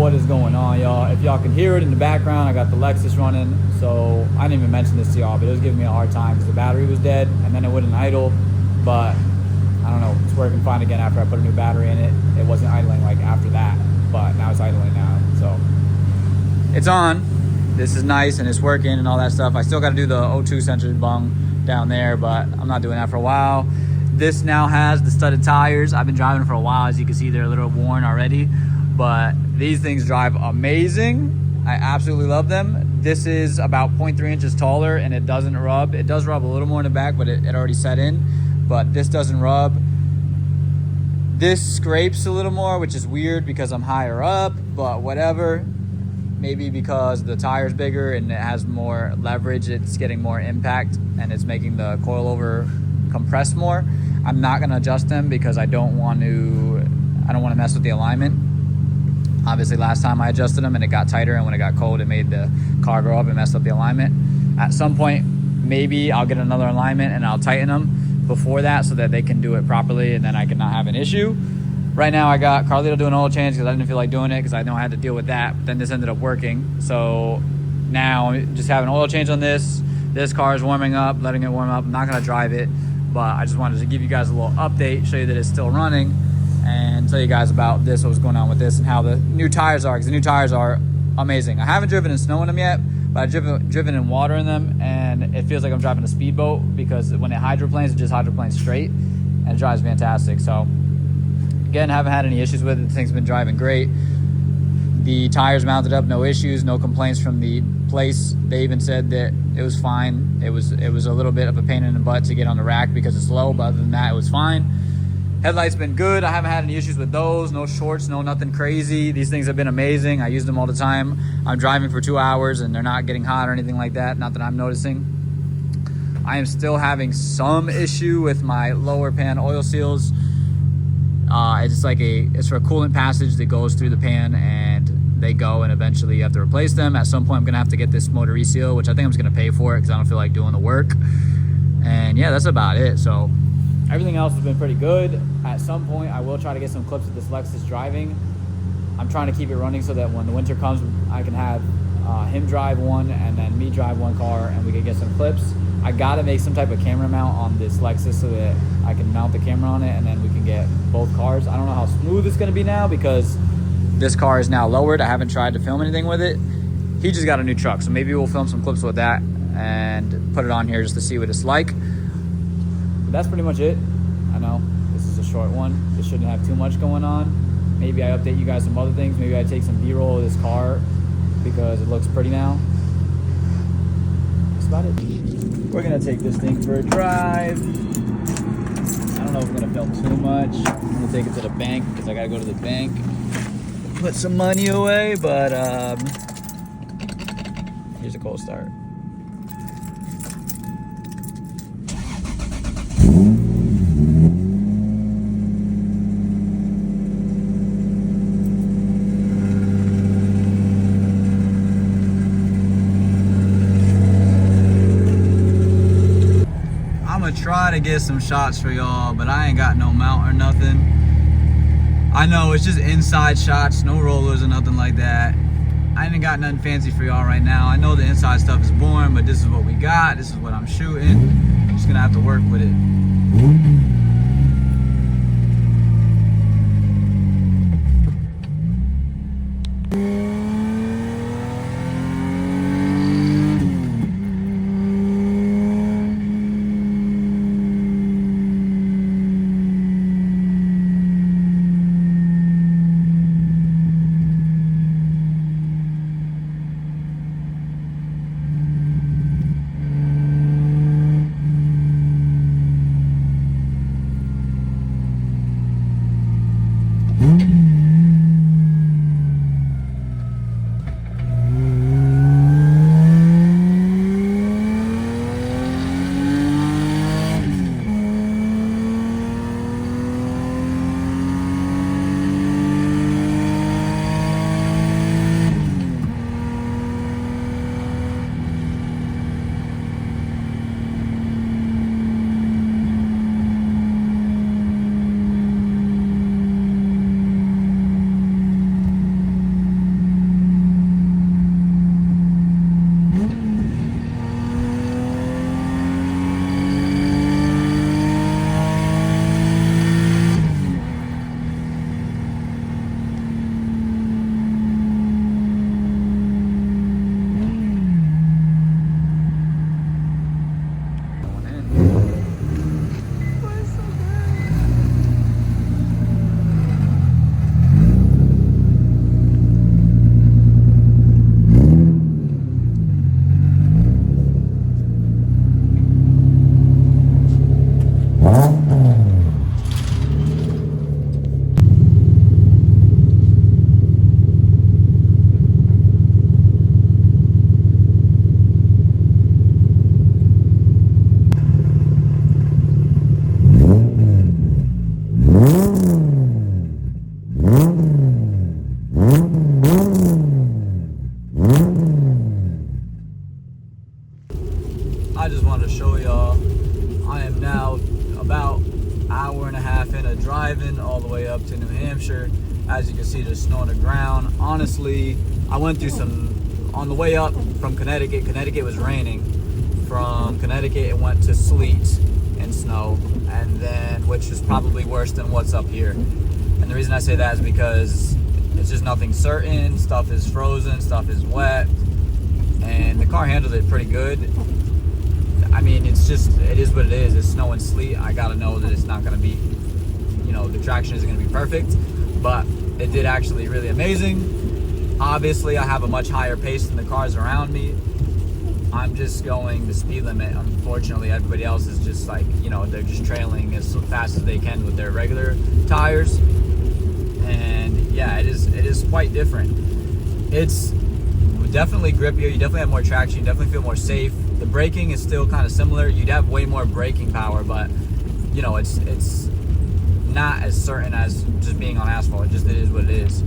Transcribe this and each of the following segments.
what is going on, y'all. If y'all can hear it in the background, I got the Lexus running. So I didn't even mention this to y'all, but it was giving me a hard time because the battery was dead and then it wouldn't idle. But I don't know, it's working fine again after I put a new battery in it. It wasn't idling like after that, but now it's idling now. So it's on. This is nice and it's working and all that stuff. I still got to do the O2 sensor bung down there, but I'm not doing that for a while. This now has the studded tires. I've been driving for a while. As you can see, they're a little worn already, but these things drive amazing. I absolutely love them. This is about 0.3 inches taller and it doesn't rub. It does rub a little more in the back, but it already set in, but this doesn't rub. This scrapes a little more, which is weird because I'm higher up, but whatever. Maybe because the tire's bigger and it has more leverage, it's getting more impact and it's making the coilover compress more. I'm not going to adjust them because I don't want to mess with the alignment. Obviously last time I adjusted them and it got tighter, and when it got cold it made the car go up and messed up the alignment. At some point maybe I'll get another alignment and I'll tighten them before that so that they can do it properly and then I can not have an issue. Right now I got Carlito doing an oil change because I didn't feel like doing it because I know I had to deal with that, but then this ended up working. So now I'm just having an oil change on this. This car is warming up, letting it warm up. I'm not going to drive it, but I just wanted to give you guys a little update, show you that it's still running, and tell you guys about this, what's going on with this, and how the new tires are, because the new tires are amazing. I haven't driven in snow in them yet, but I've driven in water in them, and it feels like I'm driving a speedboat because when it hydroplanes, it just hydroplanes straight, and it drives fantastic. So again, haven't had any issues with it. The thing's been driving great. The tires mounted up, no issues, no complaints from the place. They even said that it was fine. It was a little bit of a pain in the butt to get on the rack because it's low, but other than that, it was fine. Headlights been good. I haven't had any issues with those. No shorts, no nothing crazy. These things have been amazing. I use them all the time. I'm driving for 2 hours and they're not getting hot or anything like that. Not that I'm noticing. I am still having some issue with my lower pan oil seals. It's for a coolant passage that goes through the pan and they go, and eventually you have to replace them. At some point I'm gonna have to get this motor reseal, which I think I'm just gonna pay for it because I don't feel like doing the work. And yeah, that's about it. So everything else has been pretty good. At some point I will try to get some clips of this Lexus driving. I'm trying to keep it running so that when the winter comes I can have him drive one and then me drive one car and we can get some clips. I gotta make some type of camera mount on this Lexus so that I can mount the camera on it and then we can get both cars. I don't know how smooth it's gonna be now because this car is now lowered. I haven't tried to film anything with it. He just got a new truck, so maybe we'll film some clips with that and put it on here just to see what it's like. But that's pretty much it. I know this is a short one. This shouldn't have too much going on. Maybe I update you guys some other things. Maybe I take some B-roll of this car because it looks pretty now. That's about it. We're gonna take this thing for a drive. I don't know if we're gonna film too much. I'm gonna take it to the bank because I gotta go to the bank, put some money away, but here's a cold start. Try to get some shots for y'all, but I ain't got no mount or nothing. I know it's just inside shots, no rollers or nothing like that. I ain't got nothing fancy for y'all right now. I know the inside stuff is boring, but this is what we got. This is what I'm shooting. Just gonna have to work with it. to show y'all. I am now about hour and a half into driving all the way up to New Hampshire. As you can see, there's snow on the ground. Honestly, I went through some, on the way up from Connecticut. Connecticut was raining. From Connecticut, it went to sleet and snow, and then, which is probably worse than what's up here. And the reason I say that is because it's just nothing certain. Stuff is frozen, stuff is wet, and the car handled it pretty good. I mean, it's just, it is what it is. It's snow and sleet. I gotta know that it's not gonna be, you know, the traction isn't gonna be perfect, but it did actually really amazing. Obviously, I have a much higher pace than the cars around me. I'm just going the speed limit. Unfortunately, everybody else is just like, you know, they're just trailing as fast as they can with their regular tires. And yeah, it is quite different. It's definitely grippier. You definitely have more traction. You definitely feel more safe. The braking is still kind of similar. You'd have way more braking power, but you know, it's not as certain as just being on asphalt. It is what it is.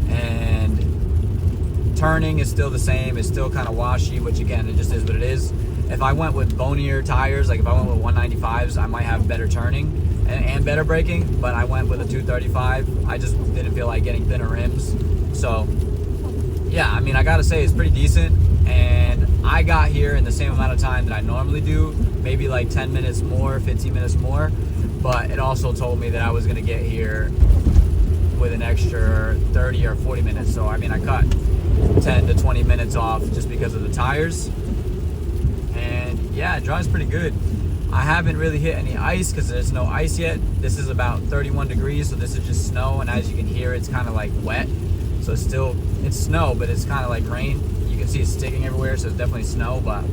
And turning is still the same. It's still kind of washy, which again, it just is what it is. If I went with bonier tires, like if I went with 195s, I might have better turning and better braking, but I went with a 235. I just didn't feel like getting thinner rims. So yeah, I mean, I gotta say it's pretty decent, and I got here in the same amount of time that I normally do, maybe like 10 minutes more, 15 minutes more, but it also told me that I was gonna get here with an extra 30 or 40 minutes. So I mean, I cut 10 to 20 minutes off just because of the tires, and yeah, it drives pretty good. I haven't really hit any ice because there's no ice yet. This is about 31 degrees, so this is just snow, and as you can hear, it's kind of like wet. So it's snow, but it's kind of like rain. You can see it's sticking everywhere, so it's definitely snow. But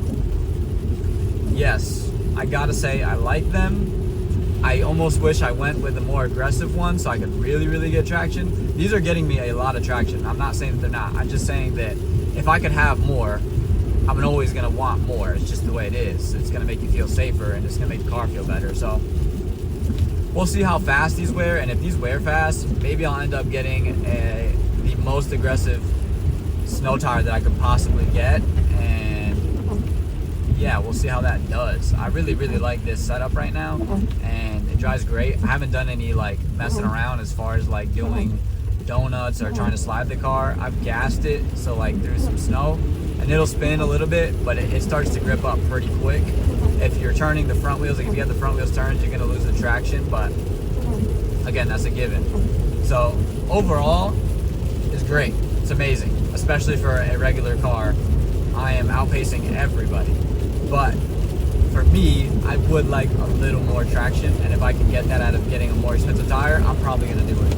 yes, I gotta say I like them. I almost wish I went with a more aggressive one so I could really get traction. These are getting me a lot of traction. I'm not saying that they're not. I'm just saying that if I could have more, I'm always gonna want more. It's just the way it is. It's gonna make you feel safer, and it's gonna make the car feel better. So we'll see how fast these wear, and if these wear fast, maybe I'll end up getting the most aggressive snow tire that I could possibly get, and yeah, we'll see how that does. I really like this setup right now, and it drives great. I haven't done any like messing around as far as like doing donuts or trying to slide the car. I've gassed it, so like through some snow, and it'll spin a little bit, but it starts to grip up pretty quick. If you're turning the front wheels, like if you have the front wheels turned, you're gonna lose the traction, but again, that's a given. So overall, it's great. It's amazing, especially for a regular car. I am outpacing everybody, but for me, I would like a little more traction, and if I can get that out of getting a more expensive tire, I'm probably gonna do it.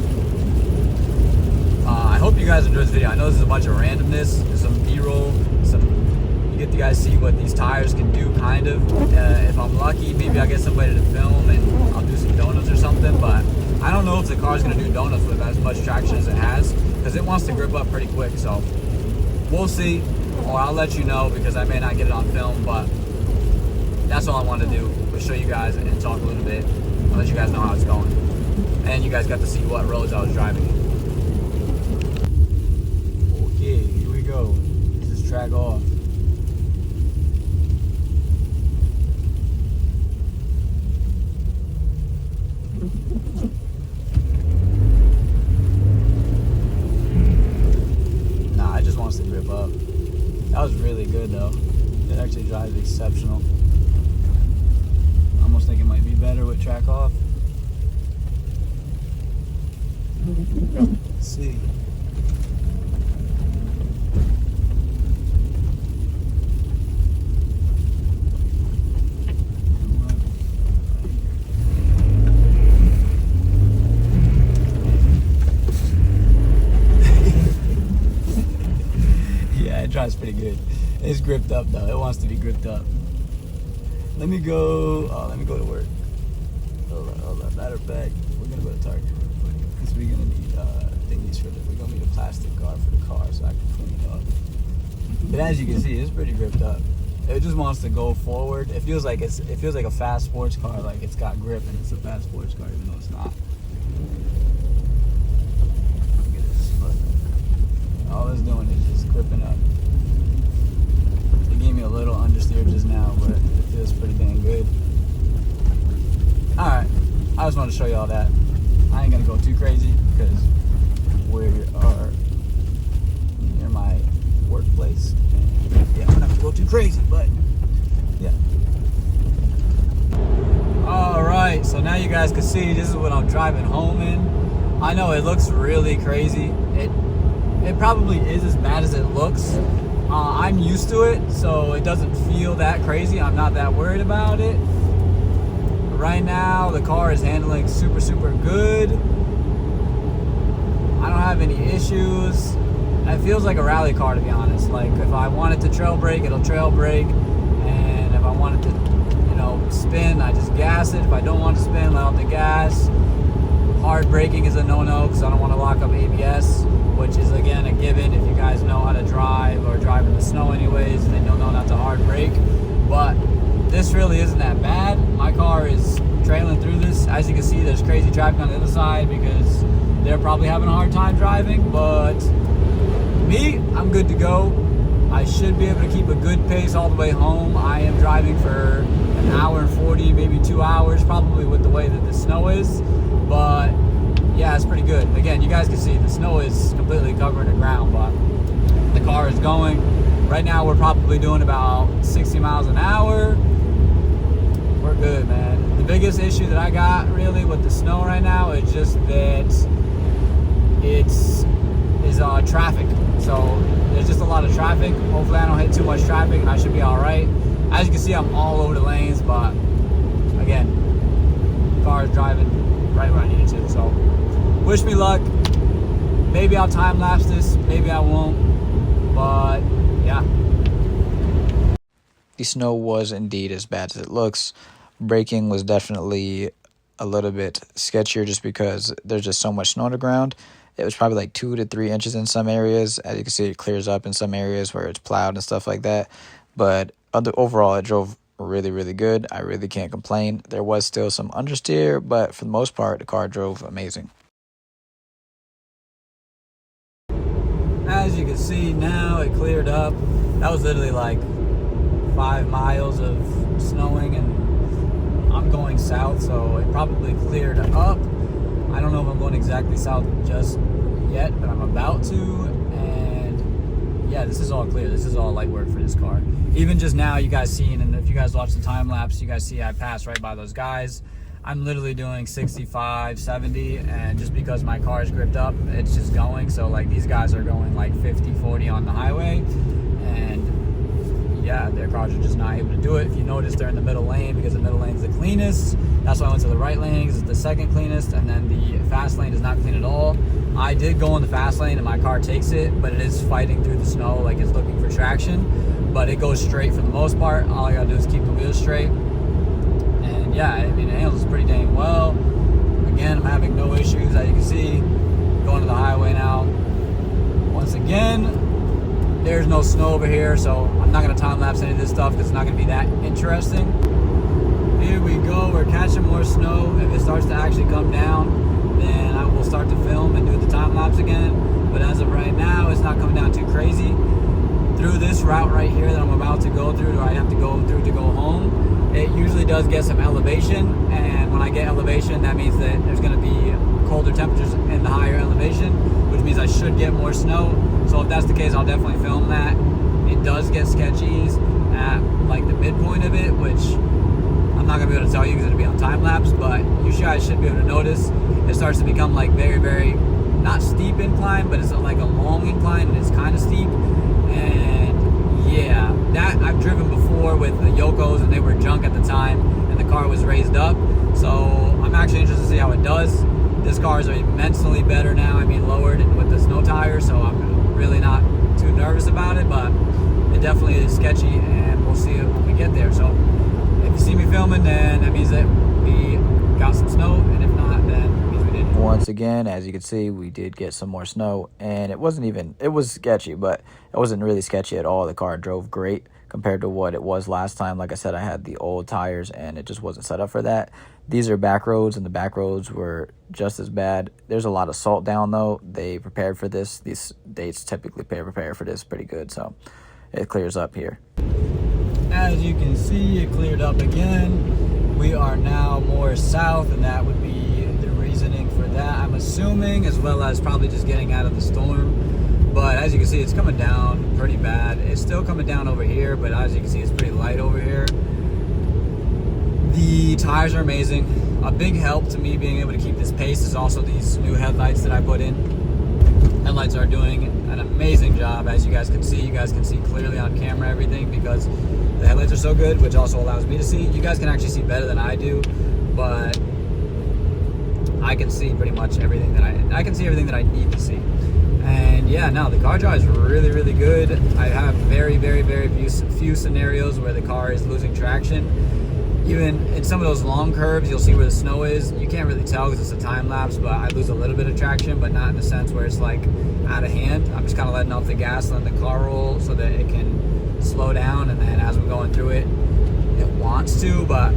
I hope you guys enjoyed this video. I know this is a bunch of randomness, some B-roll, you get to guys see what these tires can do, kind of. If I'm lucky, maybe I'll get somebody to film and I'll do some donuts or something, but I don't know if the car's gonna do donuts with as much traction as it has, because it wants to grip up pretty quick. So we'll see, or I'll let you know, because I may not get it on film, but that's all I wanted to do, was show you guys and talk a little bit and let you guys know how it's going. And you guys got to see what roads I was driving. Okay, here we go. This is track off. Nah, it just wants to grip up. That was really good though. It actually drives exceptional. I almost think it might be better with track off. Let's see. Yeah, it drives pretty good. It's gripped up though. It wants to be gripped up. Let me go to work. Hold on. Matter of fact, we're gonna go to Target real quick, because we're gonna need thingies for we're gonna need a plastic guard for the car so I can clean it up. But as you can see, it's pretty gripped up. It just wants to go forward. It feels like a fast sports car, like it's got grip and it's a fast sports car, even though it's not. Look at this. Look. All it's doing is just gripping up. It gave me a little understeer just now, but it feels pretty damn I just want to show you all that. I ain't gonna go too crazy because we are near my workplace. And yeah, I'm gonna have to go too crazy, but yeah. All right, so now you guys can see this is what I'm driving home in. I know it looks really crazy. It probably is as bad as it looks. I'm used to it, so it doesn't feel that crazy. I'm not that worried about it. Right now, the car is handling super, super good. I don't have any issues. It feels like a rally car, to be honest. Like, if I wanted to trail brake, it'll trail brake. And if I wanted to, spin, I just gas it. If I don't want to spin, let out the gas. Hard braking is a no-no because I don't want to lock up ABS, which is, again, a given. If you guys know how to drive or drive in the snow anyways, then you'll know not to hard brake. But this really isn't that bad. My car is trailing through this. As you can see, there's crazy traffic on the other side because they're probably having a hard time driving. But me, I'm good to go. I should be able to keep a good pace all the way home. I am driving for an hour and 40, maybe 2 hours, probably with the way that the snow is. But yeah, it's pretty good. Again, you guys can see the snow is completely covering the ground, but the car is going. Right now, we're probably doing about 60 miles an hour. We're good, man. The biggest issue that I got really with the snow right now is just that it's traffic. So there's just a lot of traffic. Hopefully I don't hit too much traffic and I should be all right. As you can see, I'm all over the lanes, but again, the car is driving right where I need it to. So wish me luck. Maybe I'll time lapse this, maybe I won't, but yeah. The snow was indeed as bad as it looks. Braking was definitely a little bit sketchier just because there's just so much snow on the ground. It was probably like 2 to 3 inches in some areas. As you can see, it clears up in some areas where it's plowed and stuff like that. But overall, it drove really, really good. I really can't complain. There was still some understeer, but for the most part, the car drove amazing. As you can see now, it cleared up. That was literally like 5 miles of snowing, and I'm going south, so it probably cleared up. I don't know if I'm going exactly south just yet, but I'm about to. And yeah, this is all clear. This is all light work for this car. Even just now, you guys seen, and if you guys watch the time lapse, you guys see I passed right by those guys. I'm literally doing 65, 70, and just because my car is gripped up, it's just going. So like these guys are going like 50, 40 on the highway, and yeah, their cars are just not able to do it. If you notice, they're in the middle lane because the middle lane is the cleanest. That's why I went to the right lane because it's the second cleanest, and then the fast lane is not clean at all. I did go in the fast lane and my car takes it, but it is fighting through the snow like it's looking for traction, but it goes straight for the most part. All I gotta do is keep the wheels straight. And yeah, I mean, it handles pretty dang well. Again, I'm having no issues. As you can see, going to the highway now. Once again, there's no snow over here, so I'm not gonna time lapse any of this stuff because it's not gonna be that interesting. Here we go, we're catching more snow. If it starts to actually come down, then I will start to film and do the time lapse again. But as of right now, it's not coming down too crazy. Through this route right here that I'm about to go through, or I have to go through to go home, it usually does get some elevation, and when I get elevation, that means that there's gonna be colder temperatures in the higher elevation, which means I should get more snow. So if that's the case, I'll definitely film that. It does get sketchy at like the midpoint of it, which I'm not gonna be able to tell you because it'll be on time lapse, but you guys should be able to notice it starts to become like very, very, not steep incline, but it's like a long incline and it's kind of steep. And yeah, that I've driven before with the Yokos and they were junk at the time and the car was raised up. So I'm actually interested to see how it does. This car is immensely better now. I mean, lowered and with the snow tires, so I'm really not too nervous about it, but it definitely is sketchy, and we'll see it when we get there. So if you see me filming, then that means that we got some snow, and if not, then it means we didn't. Once again, as you can see, we did get some more snow, and it was sketchy, but it wasn't really sketchy at all. The car drove great compared to what it was last time. Like I said, I had the old tires, and it just wasn't set up for that. These are back roads, and the back roads were just as bad. There's a lot of salt down, though. They prepared for this. These dates typically prepare for this pretty good, so it clears up here. As you can see, it cleared up again. We are now more south, and that would be the reasoning for that, I'm assuming, as well as probably just getting out of the storm. But as you can see, it's coming down pretty bad. It's still coming down over here, but as you can see, it's pretty light over here. The tires are amazing. A big help to me being able to keep this pace is also these new headlights that I put in. Headlights are doing an amazing job. As you guys can see clearly on camera everything because the headlights are so good, which also allows me to see. You guys can actually see better than I do, but I can see pretty much everything that I can see everything that I need to see. And yeah, no, the car drives really, really good. I have very, very, very few scenarios where the car is losing traction. Even in some of those long curves, you'll see where the snow is. You can't really tell because it's a time lapse, but I lose a little bit of traction, but not in the sense where it's like out of hand. I'm just kind of letting off the gas, letting the car roll so that it can slow down, and then as we're going through it, it wants to, but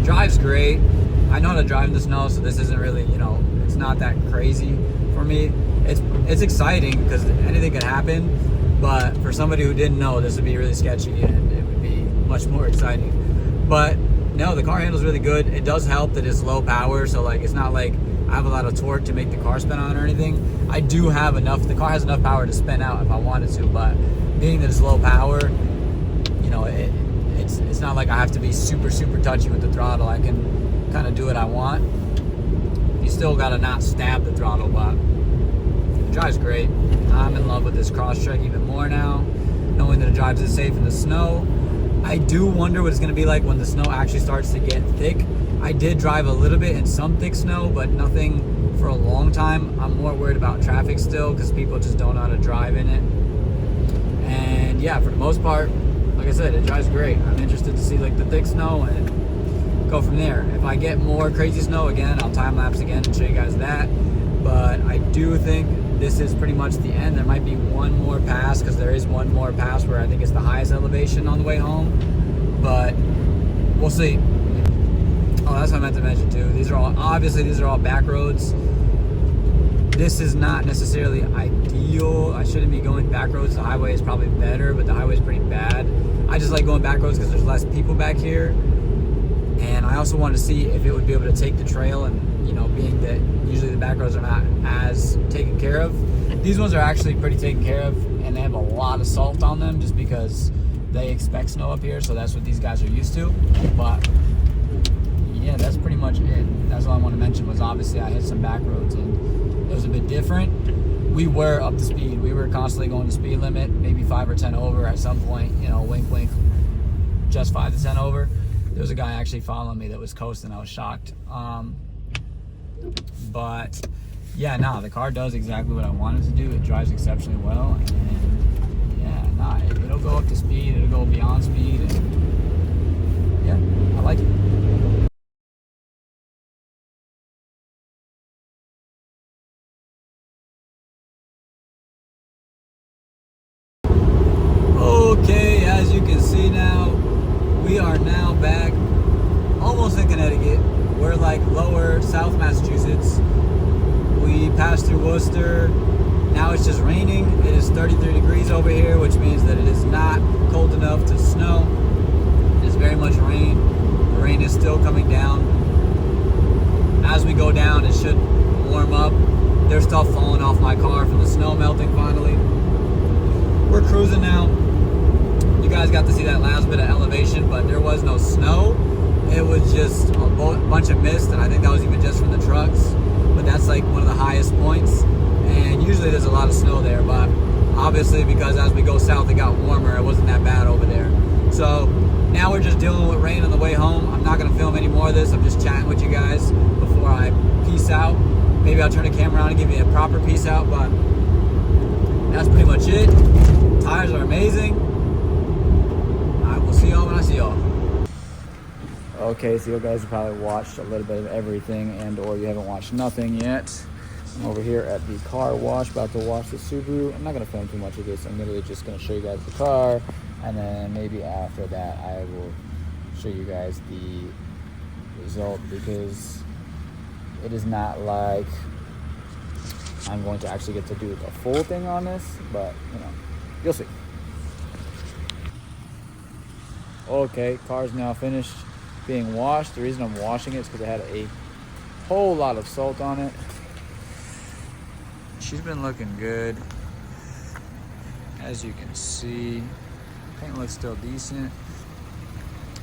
drives great. I know how to drive in the snow, so this isn't really, it's not that crazy for me. It's exciting because anything can happen, but for somebody who didn't know, this would be really sketchy and it would be much more exciting. But no, the car handles really good. It does help that it's low power, so like it's not like I have a lot of torque to make the car spin on or anything. I do have enough. The car has enough power to spin out if I wanted to, but being that it's low power, it's not like I have to be super, super touchy with the throttle. I can kind of do what I want. You still gotta not stab the throttle, but it drives great. I'm in love with this Crosstrek even more now, knowing that it drives it safe in the snow. I do wonder what it's going to be like when the snow actually starts to get thick. I did drive a little bit in some thick snow, but nothing for a long time. I'm more worried about traffic still because people just don't know how to drive in it. And yeah, for the most part, like I said, it drives great. I'm interested to see like the thick snow and go from there. If I get more crazy snow again, I'll time lapse again and show you guys that. But I do think this is pretty much the end. There might be one more pass because there is one more pass where I think it's the highest elevation on the way home, but we'll see. Oh, that's what I meant to mention too. These are all back roads. This is not necessarily ideal. I shouldn't be going back roads. The highway is probably better, but the highway is pretty bad. I just like going back roads because there's less people back here, and I also wanted to see if it would be able to take the trail, and being that usually the back roads are not as taken care of. These ones are actually pretty taken care of, and they have a lot of salt on them just because they expect snow up here, so that's what these guys are used to. But yeah, that's pretty much it. That's all I want to mention was obviously I hit some back roads and it was a bit different. We were up to speed. We were constantly going to speed limit, maybe 5 or 10 over at some point, wink wink, just 5 to 10 over. There was a guy actually following me that was coasting. I was shocked. But yeah, the car does exactly what I wanted to do. It drives exceptionally well, and yeah, it'll go up to speed. It'll go beyond speed, and yeah, I like it. Okay, as you can see now, we are now back almost in Connecticut. We're like lower South Massachusetts. We passed through Worcester. Now it's just raining. It is 33 degrees over here, which means that it is not cold enough to snow. It is very much rain. The rain is still coming down. As we go down, it should warm up. There's stuff falling off my car from the snow melting finally. We're cruising now. You guys got to see that last bit of elevation, but there was no snow. It was just a bunch of mist, and I think that was even just from the trucks. But that's like one of the highest points, and usually there's a lot of snow there, but obviously because as we go south it got warmer, it wasn't that bad over there. So now we're just dealing with rain on the way home. I'm not going to film any more of this. I'm just chatting with you guys before I peace out. Maybe I'll turn the camera on and give you a proper peace out, but that's pretty much it. Tires are amazing. I will see y'all when I see y'all. Okay, so you guys have probably watched a little bit of everything, and or you haven't watched nothing yet. I'm over here at the car wash, about to wash the Subaru. I'm not going to film too much of this. I'm literally just going to show you guys the car, and then maybe after that I will show you guys the result, because it is not like I'm going to actually get to do the full thing on this, but you'll see. Okay, car's now finished. being washed. The reason I'm washing it is because it had a whole lot of salt on it. She's been looking good. As you can see, paint looks still decent.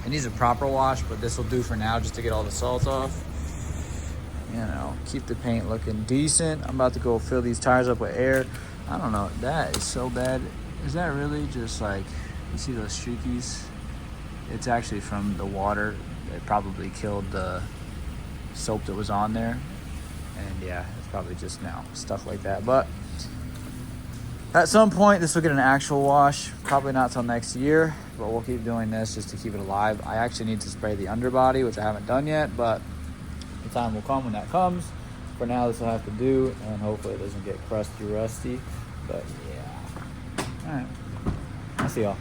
It needs a proper wash, but this will do for now just to get all the salt off. You know, keep the paint looking decent. I'm about to go fill these tires up with air. I don't know, that is so bad. Is that really just like, you see those streakies? It's actually from the water. It probably killed the soap that was on there. And yeah, it's probably just now stuff like that. But at some point, this will get an actual wash. Probably not till next year, but we'll keep doing this just to keep it alive. I actually need to spray the underbody, which I haven't done yet, but the time will come when that comes. For now, this will have to do, and hopefully it doesn't get crusty, rusty. But yeah. All right. I'll see y'all.